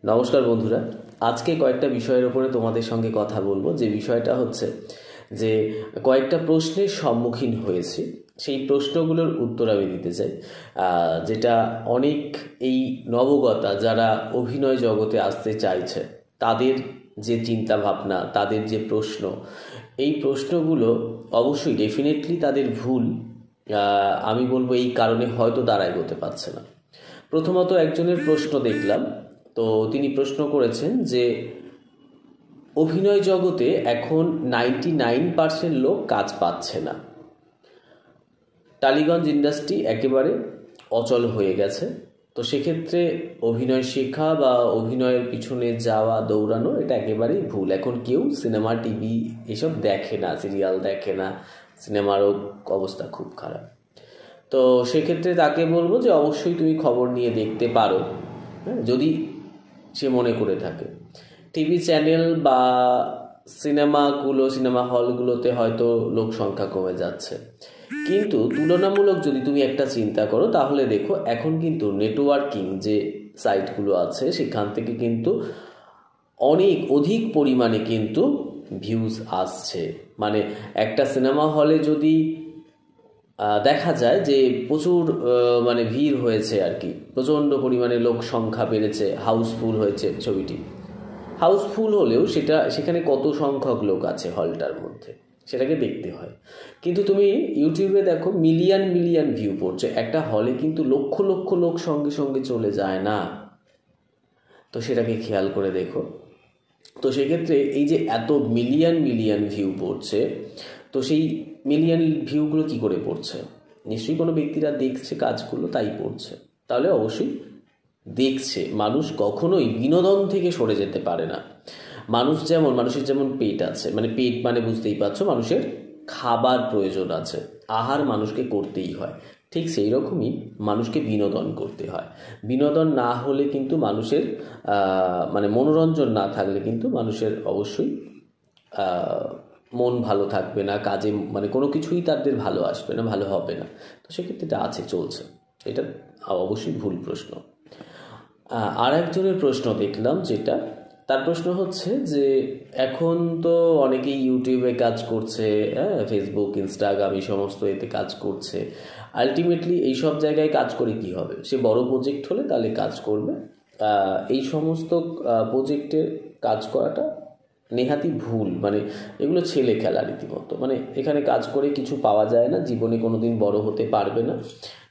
নমস্কার বন্ধুরা, আজকে কয়েকটা বিষয়ের উপরে তোমাদের সঙ্গে কথা বলবো। যে বিষয়টা হচ্ছে যে কয়েকটা প্রশ্নের সম্মুখীন হয়েছি, সেই প্রশ্নগুলোর উত্তর আমি দিতে চাই। যেটা অনেক এই নবগতা যারা অভিনয় জগতে আসতে চাইছে তাদের যে চিন্তা ভাবনা, তাদের যে প্রশ্ন, এই প্রশ্নগুলো অবশ্যই ডেফিনেটলি তাদের ভুল। আমি বলবো এই কারণে হয়তো তারা এগোতে পারছে না। প্রথমত একজনের প্রশ্ন দেখলাম, তো তিনি প্রশ্ন করেছেন যে অভিনয় জগতে এখন 99% লোক কাজ পাচ্ছে না, টালিগঞ্জ ইন্ডাস্ট্রি একেবারে অচল হয়ে গেছে। তো সেক্ষেত্রে অভিনয় শেখা বা অভিনয়ের পিছনে যাওয়া দৌড়ানো এটা একেবারেই ভুল। এখন কেউ সিনেমা টিভি এসব দেখে না, সিরিয়াল দেখে না, সিনেমারও অবস্থা খুব খারাপ। তো সেক্ষেত্রে তাকে বলবো যে অবশ্যই তুমি খবর নিয়ে দেখতে পারো, যদি সে মনে করে থাকে। টিভি চ্যানেল বা সিনেমা হলগুলোতে হয়তো লোক সংখ্যা কমে যাচ্ছে, কিন্তু তুলনামূলক যদি তুমি একটা চিন্তা করো তাহলে দেখো এখন কিন্তু নেটওয়ার্কিং যে সাইটগুলো আছে সেখান থেকে কিন্তু অনেক অধিক পরিমাণে কিন্তু ভিউজ আসছে। মানে একটা সিনেমা হলে যদি দেখা যায় যে প্রচুর মানে ভিড় হয়েছে আর কি, প্রচণ্ড পরিমাণে লোক সংখ্যা বেড়েছে, হাউসফুল হয়েছে ছবিটি। হাউসফুল হলেও সেখানে কত সংখ্যক লোক আছে হলটার মধ্যে সেটাকে দেখতে হয়। কিন্তু তুমি ইউটিউবে দেখো মিলিয়ন মিলিয়ন ভিউ পড়ছে, একটা হলে কিন্তু লক্ষ লক্ষ লোক সঙ্গে সঙ্গে চলে যায় না। তো সেটাকে খেয়াল করে দেখো। তো সেক্ষেত্রে এই যে এত মিলিয়ন মিলিয়ন ভিউ পড়ছে, তো সেই মিলিয়ন ভিউগুলো কি করে পড়ছে? নিশ্চয়ই কোনো ব্যক্তিরা দেখছে কাজগুলো তাই পড়ছে। তাহলে অবশ্যই দেখছে। মানুষ কখনোই বিনোদন থেকে সরে যেতে পারে না। মানুষের যেমন পেট আছে, মানে পেট মানে বুঝতেই পারছো, মানুষের খাবার প্রয়োজন আছে, আহার মানুষকে করতেই হয়। ঠিক সেই রকমই মানুষকে বিনোদন করতে হয়। বিনোদন না হলে কিন্তু মানুষের মানে মনোরঞ্জন না থাকলে কিন্তু মানুষের অবশ্যই মন ভালো থাকবে না, কাজে মানে কোনো কিছুই তাদের ভালো আসবে না, ভালো হবে না। তো সেক্ষেত্রে এটা আছে, চলছে। এটা অবশ্যই ভুল প্রশ্ন। আর একজনের প্রশ্ন দেখলাম, যেটা তার প্রশ্ন হচ্ছে যে এখন তো অনেকেই ইউটিউবে কাজ করছে, ফেসবুক, ইনস্টাগ্রাম এই সমস্ত এতে কাজ করছে। আলটিমেটলি এই সব জায়গায় কাজ করে কি হবে? সে বড় প্রজেক্ট হলে তাহলে কাজ করবে। এই সমস্ত প্রজেক্টে কাজ করাটা নেহাতি ভুল। মানে এগুলো ছেলে খেলা রীতিমতো। মানে এখানে কাজ করে কিছু পাওয়া যায় না, জীবনে কোনো দিন বড় হতে পারবে না।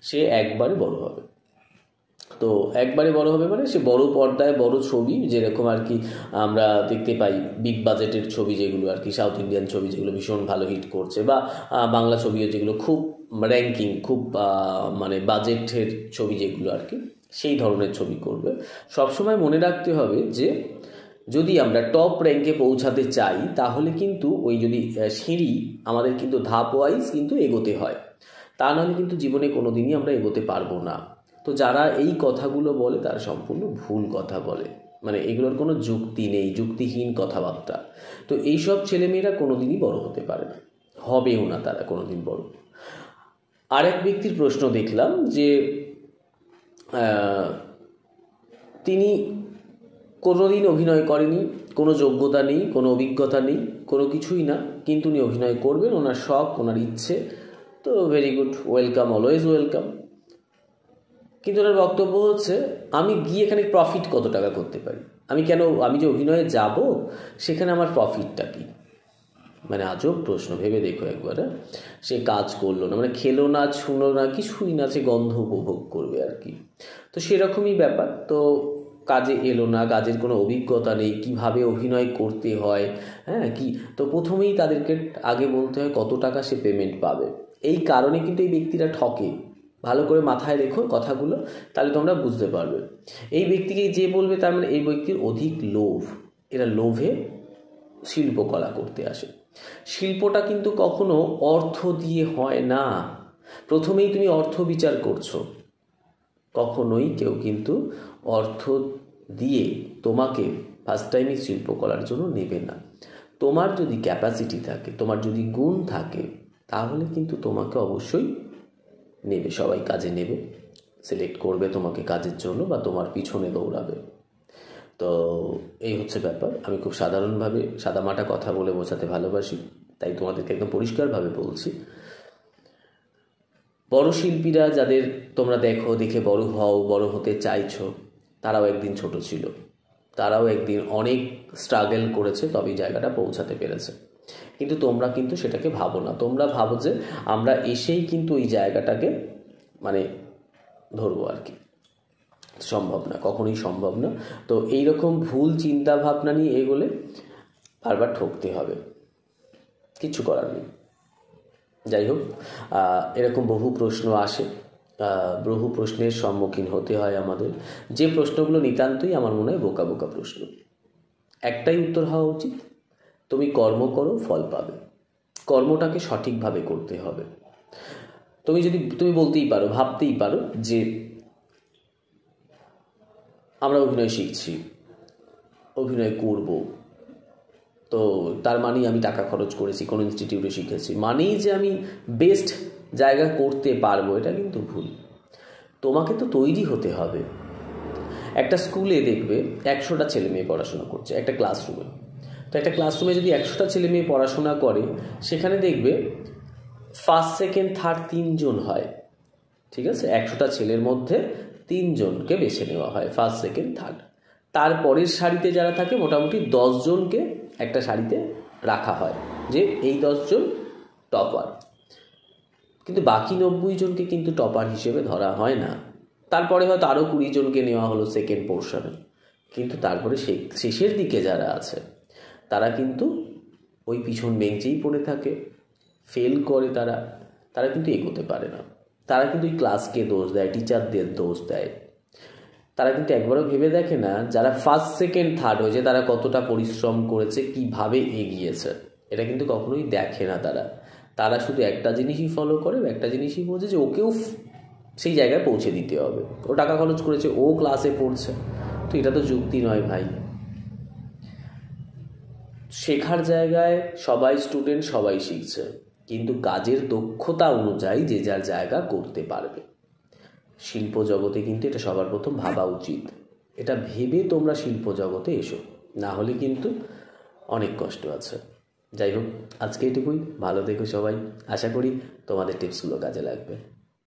সে একবারে বড় হবে। তো একবারে বড় হবে মানে সে বড় পর্দায় বড় ছবি, যেরকম আর কি আমরা দেখতে পাই বিগ বাজেটের ছবি যেগুলো আর কি, সাউথ ইন্ডিয়ান ছবি যেগুলো ভীষণ ভালো হিট করছে, বা বাংলা ছবিও যেগুলো খুব র্যাঙ্কিং, খুব মানে বাজেটের ছবি যেগুলো আর কি, সেই ধরনের ছবি করবে। সবসময় মনে রাখতে হবে যে যদি আমরা টপ র্যাঙ্কে পৌঁছাতে চাই তাহলে কিন্তু ওই যদি সিঁড়ি আমাদের কিন্তু ধাপ ওয়াইজ কিন্তু এগোতে হয়, তা নাহলে কিন্তু জীবনে কোনো দিনই আমরা এগোতে পারবো না। তো যারা এই কথাগুলো বলে তারা সম্পূর্ণ ভুল কথা বলে। মানে এগুলোর কোনো যুক্তি নেই, যুক্তিহীন কথাবার্তা। তো এইসব ছেলেমেয়েরা কোনো দিনই বড় হতে পারে না, হবেও না তারা কোনো দিন বড়। আরেক ব্যক্তির প্রশ্ন দেখলাম যে তিনি কোনোদিন অভিনয় করেনি, কোনো যোগ্যতা নেই, কোনো অভিজ্ঞতা নেই, কোনো কিছুই না, কিন্তু উনি অভিনয় করবেন, ওনার শখ, ওনার ইচ্ছে। তো very good, welcome, always welcome. কিন্তু ওনার বক্তব্য হচ্ছে আমি গিয়ে এখানে প্রফিট কত টাকা করতে পারি, আমি যে অভিনয়ে যাব সেখানে আমার প্রফিটটা কী? মানে আজব প্রশ্ন, ভেবে দেখো একবার। সে কাজ করলো না, মানে খেলো না, ছুঁলো না, কিছুই না, সে গন্ধ উপভোগ করবে আর কি। তো সেরকমই ব্যাপার। তো কাজে এলো না, কাজের কোনো অভিজ্ঞতা নেই, কিভাবে অভিনয় করতে হয়, কি, তো প্রথমেই তাদেরকে আগে বলতে হয় কত টাকা সে পেমেন্ট পাবে। এই কারণে কিন্তু এই ব্যক্তিরা ঠকে। ভালো করে মাথায় রেখো কথাগুলো, তাহলে তোমরা বুঝতে পারবে। এই ব্যক্তিকে যে বলবে তার মানে এই ব্যক্তির অধিক লোভ। এরা লোভে শিল্পকলা করতে আসে। শিল্পটা কিন্তু কখনো অর্থ দিয়ে হয় না। প্রথমেই তুমি অর্থ বিচার করছো, কখনোই কেউ কিন্তু অর্থ দিয়ে তোমাকে ফার্স্ট টাইমই শিল্পকলার জন্য নেবে না। তোমার যদি ক্যাপাসিটি থাকে, তোমার যদি গুণ থাকে, তাহলে কিন্তু তোমাকে অবশ্যই নেবে, সবাই কাজে নেবে, সিলেক্ট করবে তোমাকে কাজের জন্য, বা তোমার পিছনে দৌড়াবে। তো এই হচ্ছে ব্যাপার। আমি খুব সাধারণভাবে সাদামাটা কথা বলে বোঝাতে ভালোবাসি, তাই তোমাদেরকে একদম পরিষ্কারভাবে বলছি। বড় শিল্পীরা যাদের তোমরা দেখে বড় হও, বড় হতে চাইছো, তারাও একদিন ছোট ছিল, তারাও একদিন অনেক স্ট্রাগল করেছে, তবেই জায়গাটা পৌঁছাতে পেরেছে। কিন্তু তোমরা কিন্তু সেটাকে ভাবো না। তোমরা ভাবো যে আমরা এসেই কিন্তু ওই জায়গাটাকে মানে ধরবো আর কি। সম্ভব না, কখনোই সম্ভব না। তো এইরকম ভুল চিন্তা ভাবনা নিয়ে এগোলে বারবার ঠকতে হবে, কিচ্ছু করার নেই। যাই হোক, এরকম বহু প্রশ্ন আসে, বহু প্রশ্নের সম্মুখীন হতে হয় আমাদের। যে প্রশ্নগুলো নিতান্তই আমার মনে হয় বোকা বোকা প্রশ্ন। একটাই উত্তর হওয়া উচিত, তুমি কর্ম করো, ফল পাবে। কর্মটাকে সঠিকভাবে করতে হবে। তুমি বলতেই পারো, ভাবতেই পারো যে আমরা অভিনয় শিখছি, অভিনয় করব, তো তার মানেই আমি টাকা খরচ করেছি, কোনো ইনস্টিটিউটে শিখেছি, মানেই যে আমি বেস্ট জায়গা করতে পারবো, এটা কিন্তু ভুল। তোমাকে তো তৈরি হতে হবে। একটা স্কুলে দেখবে 100টা ছেলে মেয়ে পড়াশোনা করছে একটা ক্লাসরুমে। তো একটা ক্লাসরুমে যদি 100টা ছেলে মেয়ে পড়াশোনা করে, সেখানে দেখবে ফার্স্ট সেকেন্ড থার্ড 3 জন হয়। ঠিক আছে, 100টা ছেলের মধ্যে 3 জনকে বেছে নেওয়া হয়, ফার্স্ট সেকেন্ড থার্ড। তারপরের সারিতে যারা থাকে মোটামুটি 10 জনকে একটা সারিতে রাখা হয় যে এই 10 জন টপার। কিন্তু বাকি 90 জনকে কিন্তু টপার হিসেবে ধরা হয় না। তারপরে হয়তো আরও 20 জনকে নেওয়া হলো সেকেন্ড পোর্শনে। কিন্তু তারপরে শেষের দিকে যারা আছে তারা কিন্তু ওই পিছন বেঞ্চেই পড়ে থাকে, ফেল করে, তারা কিন্তু এগোতে পারে না। তারা কিন্তু ওই ক্লাসকে দোষ দেয়, টিচারদের দোষ দেয়। তারা কিন্তু একবারও ভেবে দেখে না যারা ফার্স্ট সেকেন্ড থার্ড হয়েছে তারা কতটা পরিশ্রম করেছে, কিভাবে এগিয়েছে, এটা কিন্তু কখনোই দেখে না। তারা শুধু একটা জিনিসই ফলো করে, একটা জিনিসই বোঝে যে ওকেও সেই জায়গায় পৌঁছে দিতে হবে। ও টাকা খরচ করেছে, ও ক্লাসে পড়ছে, তো এটা তো যুক্তি নয় ভাই। শেখার জায়গায় সবাই স্টুডেন্ট, সবাই শিখছে, কিন্তু কাজের দক্ষতা অনুযায়ী যে যার জায়গা করতে পারবে। শিল্প জগতে কিন্তু এটা সবার প্রথম ভাবা উচিত। এটা ভেবে তোমরা শিল্প জগতে এসো, না হলে কিন্তু অনেক কষ্ট আছে। যাই হোক, আজকে এটুকুই। ভালো থেকো সবাই। আশা করি তোমাদের টিপসগুলো কাজে লাগবে।